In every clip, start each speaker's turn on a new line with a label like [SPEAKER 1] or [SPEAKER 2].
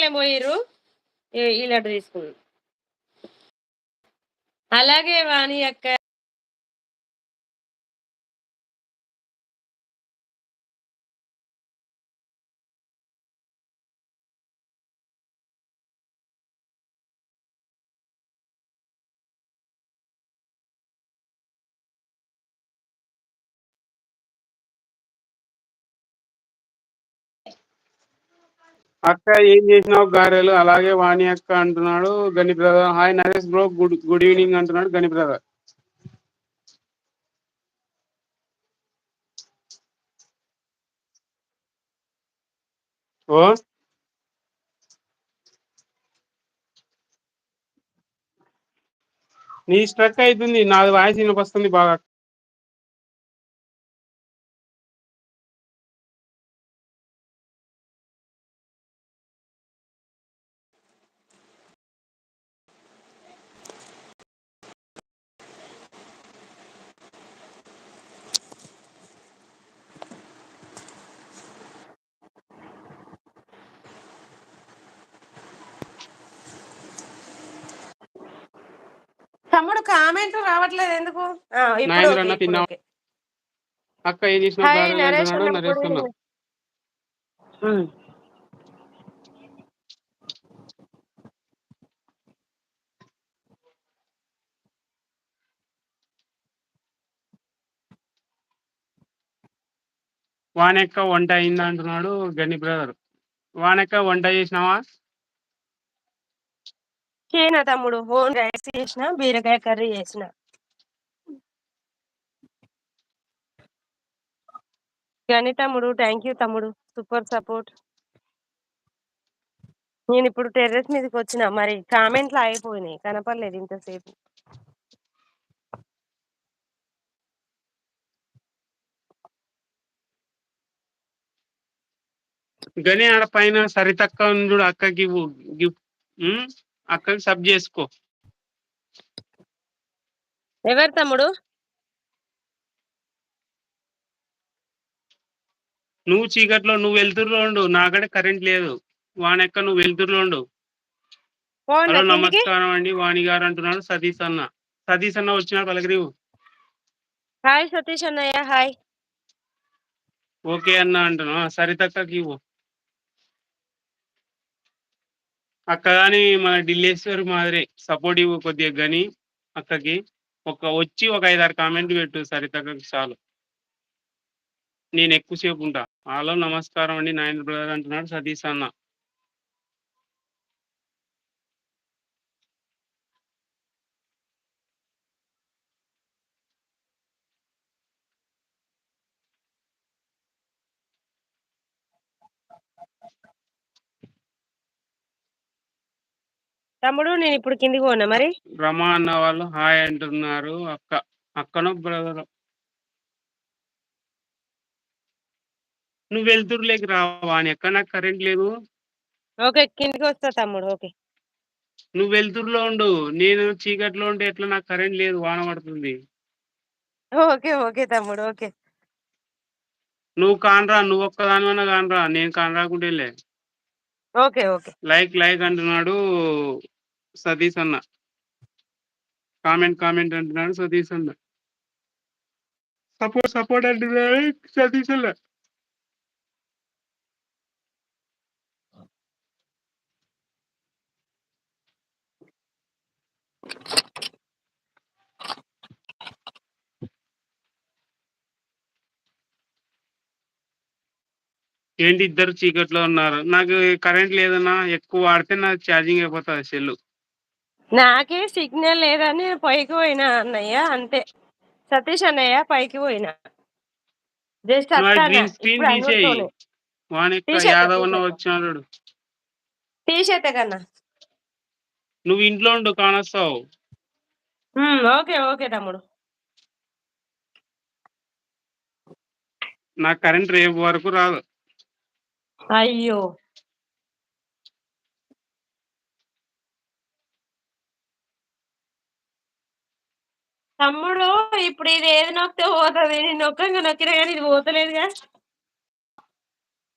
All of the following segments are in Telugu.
[SPEAKER 1] టైం పోయిర్రు. ఈ లడ్డు తీసుకున్నాం. అలాగే వాణి అక్క.
[SPEAKER 2] అక్క ఏం చేసినావు గారెలు? అలాగే వాణి అక్క అంటున్నాడు గని brother. Hi Naresh bro, good evening అంటున్నాడు గని బ్రదర్. ఓ నీ స్ట్రక్ అవుతుంది, నాది వాయిస్ వినిపిస్తుంది బాగా.
[SPEAKER 1] తమ్ముడు కామెంట్ రావట్లేదు ఎందుకు? ఇప్పుడు
[SPEAKER 2] నాగేంద్ర
[SPEAKER 1] ఓకే,
[SPEAKER 2] అన్న
[SPEAKER 1] ఇప్పుడు
[SPEAKER 2] తిన్నావు?
[SPEAKER 1] ఓకే.
[SPEAKER 2] అక్క ఏం చేసినావు
[SPEAKER 1] హాయ్
[SPEAKER 2] గారెలు
[SPEAKER 1] నరేష్
[SPEAKER 2] అంటున్నాడు
[SPEAKER 1] అన్న,
[SPEAKER 2] నరేష్ అన్న. వానెక్క వంట అయిందా అంటున్నాడు గని బ్రదర్. వానెక్క వంట చేసినావా?
[SPEAKER 1] చేయనా తమ్ముడు, ఓన్ రైస్ చేసిన, బీరకాయ కర్రీ చేసిన. కానీ తమ్ముడు, థ్యాంక్ యూ తమ్ముడు, సూపర్ సపోర్ట్. నేను ఇప్పుడు టెర్రస్ మీదకి వచ్చిన, మరి కామెంట్లు ఆగిపోయినాయి, కనపడలేదు ఇంతసేపు.
[SPEAKER 2] గని ఆడ పైన సరితక్క చూడు, అక్కకి గిఫ్ట్, అక్కకి సబ్ చేసుకో.
[SPEAKER 1] ఎవరు తమ్ముడు?
[SPEAKER 2] నువ్వు చీకట్లో, నువ్వు వెళ్తురులో ఉండు, నాకడే కరెంట్ లేదు. వానెక్క నువ్వు వెళ్తురులో ఉండు. హలో నమస్కారం అండి వాణి గారు అంటున్నాడు సతీష్ అన్న. సతీష్ అన్న వచ్చినాడు పలకరివు.
[SPEAKER 1] హాయ్ సతీష్ అన్నయ్య, హాయ్.
[SPEAKER 2] ఓకే అన్న అంటున్నా. సరితక్కకి ఇవ్వు అక్క. కానీ మన ఢిల్లేశ్వర్ మాదిరి సపోర్ట్ ఇవ్వు కొద్దిగా గని అక్కకి. వచ్చి ఒక 5-6 కామెంట్ పెట్టు సరితక్కకి చాలు. నేను ఎక్కువసేపు ఉంటా. హలో నమస్కారం అండి నాయన బ్రదర్ అంటున్నాడు సతీష్ అన్న.
[SPEAKER 1] తమ్ముడు నేను ఇప్పుడు కిందికి పోనా మరి?
[SPEAKER 2] రమా అన్న వాళ్ళు హాయ్ అంటున్నారు. అక్కనో బ్రదర్. నువ్వు వెళ్తురులేకి రావా అని ఎక్కడ నాకు కరెంట్ లేదు.
[SPEAKER 1] ఓకే, కిందికి వస్తా తమ్ముడు. ఓకే,
[SPEAKER 2] నువ్వు వెళ్తురులో ఉండు, నేను చీకట్లో ఉంటే ఎట్లా? నాకు కరెంట్ లేదు, వాన పడుతుంది.
[SPEAKER 1] ఓకే ఓకే తమ్ముడు, ఓకే.
[SPEAKER 2] నువ్వు కానరా, నువ్వు ఒక్కదానివన్నా కానరా, నేను కానరాకుంటే వెళ్ళే.
[SPEAKER 1] Okay okay.
[SPEAKER 2] లైక్ అంటున్నాడు సతీష్ అన్న. కామెంట్ అంటున్నాడు సతీష్ అన్న. సపోర్ట్ అంటున్నాడు సతీష్ అన్న. ఏంటి ఇద్దరు చీకట్లో ఉన్నారు? నాకు కరెంట్ లేదన్నా, ఎక్కువ వాడితే నాకు ఛార్జింగ్ అయిపోతుంది సెల్లు.
[SPEAKER 1] నాకే సిగ్నల్ లేదని పైకి పోయినా అన్నయ్య, అంతే. సతీష్ అన్నయ్య పైకి పోయినా, జస్ట్ అత్తానా
[SPEAKER 2] గ్రీన్ స్క్రీన్
[SPEAKER 1] ఇప్పుడు
[SPEAKER 2] తీసేయి.
[SPEAKER 1] అనుతోనే.
[SPEAKER 2] వానెక్క యాదవ్ అన్న వచ్చినాడు.
[SPEAKER 1] తీసేత కన్నా
[SPEAKER 2] నువ్వు ఇంట్లో ఉండు, కానొస్తావు.
[SPEAKER 1] ఓకే ఓకే తమ్ముడు.
[SPEAKER 2] నాకు కరెంట్ రేపు వరకు రాదు.
[SPEAKER 1] అయ్యో తమ్ముడు, ఇప్పుడు ఇది ఏది నొక్కితే పోతుంది? నేను నొక్కినా కానీ ఇది పోతలేదుగా.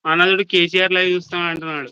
[SPEAKER 2] అన్నదుడు కేసీఆర్ లైవ్ చూస్తాను అంటున్నాడు.